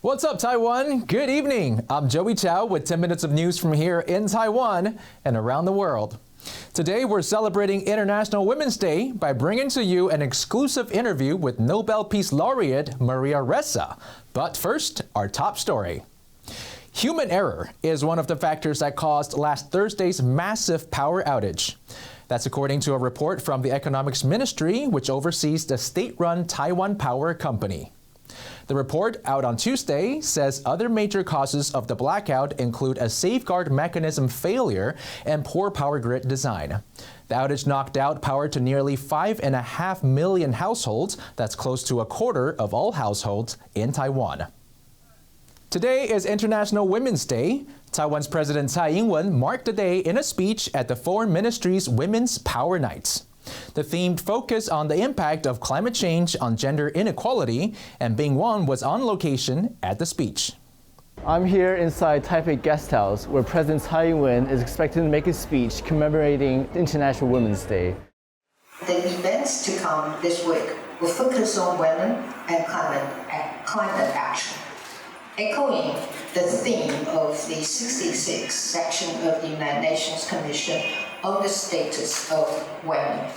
What's up, Taiwan? Good evening. I'm Chou with 10 minutes of news from here in Taiwan and around the world. Today, we're celebrating International Women's Day by bringing to you an exclusive interview with Nobel Peace Laureate Maria Ressa. But first, our top story. Human error is one of the factors that caused last Thursday's massive power outage. That's according to a report from the Economics Ministry, which oversees the state-run Taiwan Power Company. The report, out on Tuesday, says other major causes of the blackout include a safeguard mechanism failure and poor power grid design. The outage knocked out power to nearly 5.5 million households. That's close to a quarter of all households in Taiwan. Today is International Women's Day. Taiwan's President Tsai marked the day in a speech at the Foreign Ministry's Women's Power Nights. The theme focused on the impact of climate change on gender inequality, and Bing Wang was on location at the speech. I'm here inside Taipei Guest House, where President Tsai is expected to make a speech commemorating International Women's Day. The events to come this week will focus on women and climate action, echoing the theme of the 66th section of the United Nations Commission on the Status of Women.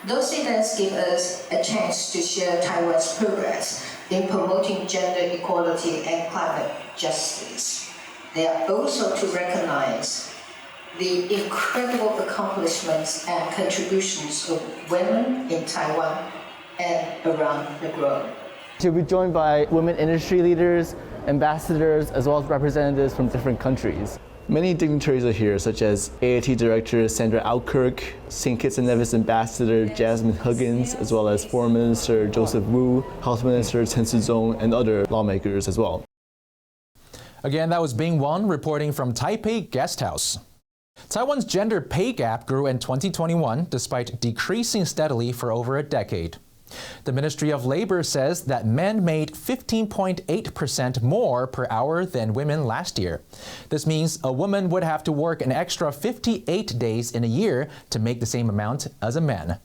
Those events give us a chance to share Taiwan's progress in promoting gender equality and climate justice. They are also to recognize the incredible accomplishments and contributions of women in Taiwan and around the globe. She'll be joined by women industry leaders, ambassadors, as well as representatives from different countries. Many dignitaries are here, such as AIT Director Sandra Alkirk, St. Kitts and Nevis Ambassador Jasmine Huggins, as well as Foreign Minister Joseph Wu, House Minister Chen Shizhong, and other lawmakers as well. Again, that was Bing Wang reporting from Taipei Guest House. Taiwan's gender pay gap grew in 2021 despite decreasing steadily for over a decade. The Ministry of Labor says that men made 15.8% more per hour than women last year. This means a woman would have to work an extra 58 days in a year to make the same amount as a man.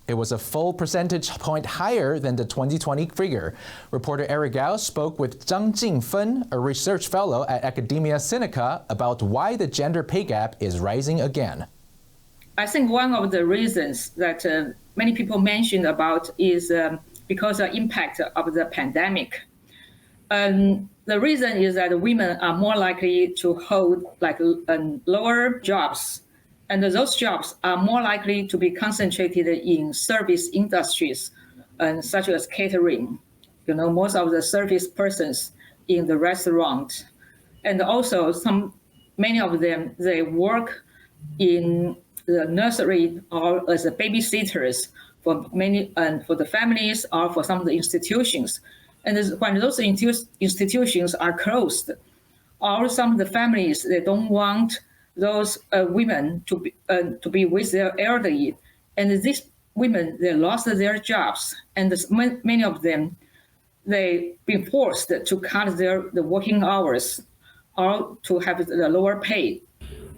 It was a full percentage point higher than the 2020 figure. Reporter Eric Gao spoke with Zhang Jingfen, a research fellow at Academia Sinica, about why the gender pay gap is rising again. I think one of the reasons that many people mention about is because of the impact of the pandemic. The reason is that women are more likely to hold lower jobs, and those jobs are more likely to be concentrated in service industries, such as catering. Most of the service persons in the restaurant, and also many of them, they work in the nursery or as a babysitters for many and for the families or for some of the institutions. And when those institutions are closed, or some of the families, they don't want those women to be with their elderly, and these women, they lost their jobs, and many of them, they've been forced to cut the working hours or to have the lower pay.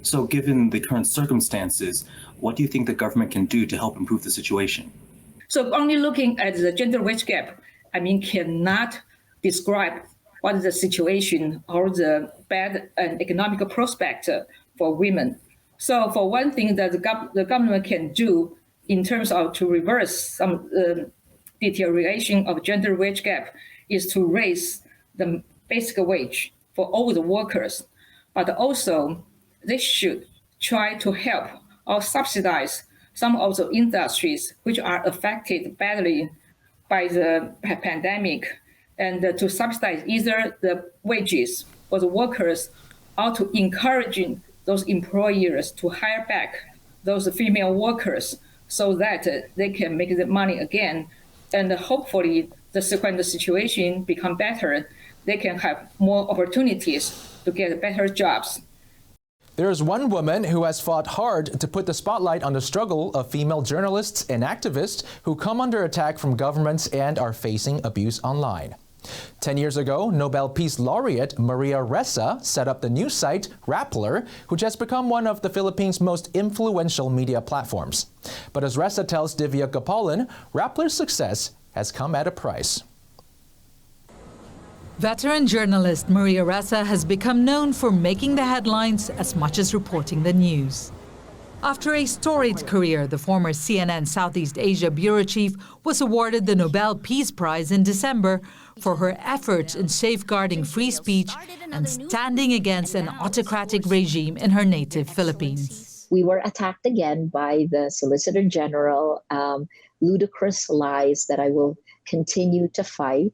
So given the current circumstances, what do you think the government can do to help improve the situation? So only looking at the gender wage gap, cannot describe what is the situation or the bad economic prospect for women. So for one thing that the government can do in terms of to reverse some deterioration of gender wage gap is to raise the basic wage for all the workers, but also they should try to help or subsidize some of the industries which are affected badly by the pandemic, and to subsidize either the wages for the workers or to encouraging those employers to hire back those female workers so that they can make the money again. And hopefully when the situation become better, they can have more opportunities to get better jobs. There's one woman who has fought hard to put the spotlight on the struggle of female journalists and activists who come under attack from governments and are facing abuse online. 10 years ago, Nobel Peace Laureate Maria Ressa set up the news site Rappler, which has become one of the Philippines' most influential media platforms. But as Ressa tells Divya Gopalan, Rappler's success has come at a price. Veteran journalist Maria Ressa has become known for making the headlines as much as reporting the news. After a storied career, the former CNN Southeast Asia bureau chief was awarded the Nobel Peace Prize in December for her efforts in safeguarding free speech and standing against an autocratic regime in her native Philippines. We were attacked again by the Solicitor General, ludicrous lies that I will continue to fight.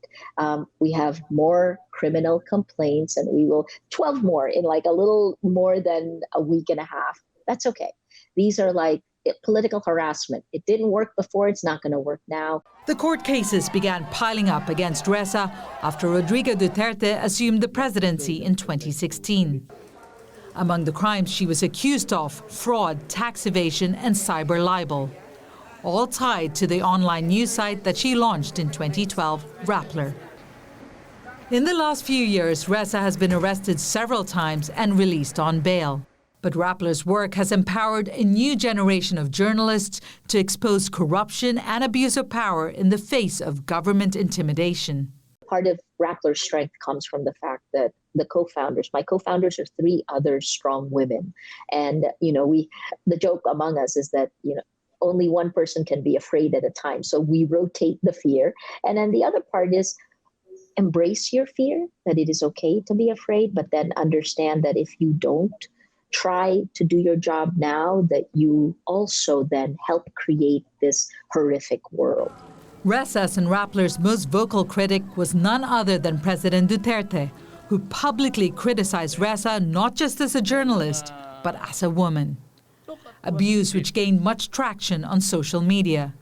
We have more criminal complaints, and we will 12 more in like a little more than a week and a half. That's okay. These are like political harassment. It didn't work before, it's not going to work now. The court cases began piling up against Ressa after Rodrigo Duterte assumed the presidency in 2016. Among the crimes she was accused of, fraud, tax evasion, and cyber libel, all tied to the online news site that she launched in 2012, Rappler. In the last few years, Ressa has been arrested several times and released on bail. But Rappler's work has empowered a new generation of journalists to expose corruption and abuse of power in the face of government intimidation. Part of Rappler's strength comes from the fact that my co-founders are 3 other strong women. And, the joke among us is that, only one person can be afraid at a time. So we rotate the fear. And then the other part is embrace your fear, that it is okay to be afraid, but then understand that if you don't try to do your job now, that you also then help create this horrific world. Ressa's and Rappler's most vocal critic was none other than President Duterte, who publicly criticized Ressa not just as a journalist, but as a woman. Abuse which gained much traction on social media.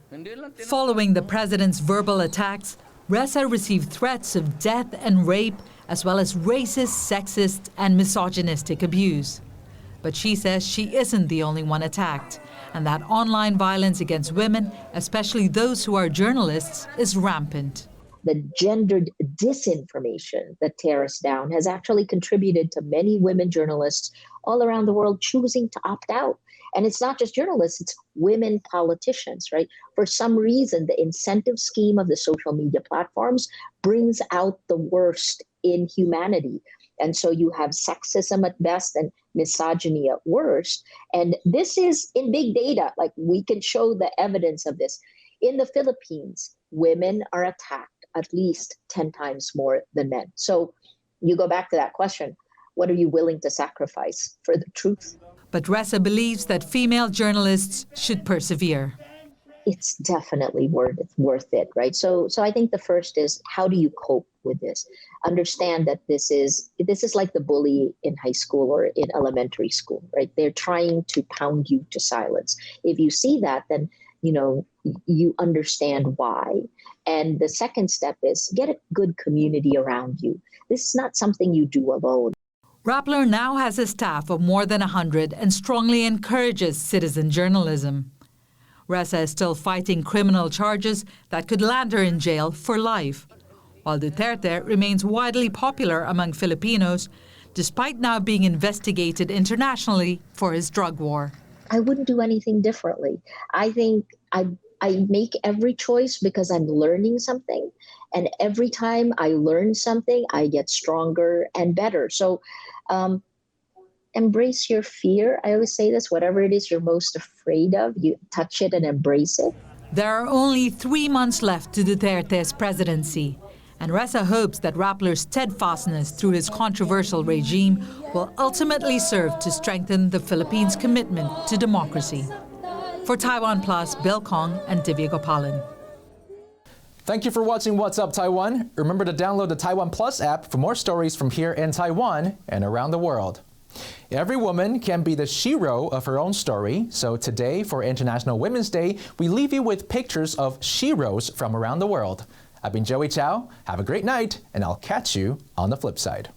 Following the president's verbal attacks, Ressa received threats of death and rape, as well as racist, sexist, and misogynistic abuse. But she says she isn't the only one attacked, and that online violence against women, especially those who are journalists, is rampant. The gendered disinformation that tears us down has actually contributed to many women journalists all around the world choosing to opt out. And it's not just journalists, it's women politicians, right? For some reason, the incentive scheme of the social media platforms brings out the worst in humanity. And so you have sexism at best and misogyny at worst. And this is in big data, like we can show the evidence of this. In the Philippines, women are attacked at least 10 times more than men. So you go back to that question, what are you willing to sacrifice for the truth? But Ressa believes that female journalists should persevere. It's definitely worth it, right? So I think the first is, how do you cope with this? Understand that this is like the bully in high school or in elementary school, right? They're trying to pound you to silence. If you see that, then you understand why. And the second step is get a good community around you. This is not something you do alone. Rappler now has a staff of more than 100 and strongly encourages citizen journalism. Ressa is still fighting criminal charges that could land her in jail for life, while Duterte remains widely popular among Filipinos, despite now being investigated internationally for his drug war. I wouldn't do anything differently. I think I make every choice because I'm learning something. And every time I learn something, I get stronger and better. So embrace your fear. I always say this, whatever it is you're most afraid of, you touch it and embrace it. There are only 3 months left to Duterte's presidency. And Ressa hopes that Rappler's steadfastness through his controversial regime will ultimately serve to strengthen the Philippines' commitment to democracy. For TaiwanPlus, Bill Kong and Divya Gopalan. Thank you for watching What's Up Taiwan. Remember to download the TaiwanPlus app for more stories from here in Taiwan and around the world. Every woman can be the shero of her own story, so today for International Women's Day, we leave you with pictures of sheros from around the world. I've been Joey Chou. Have a great night, and I'll catch you on the flip side.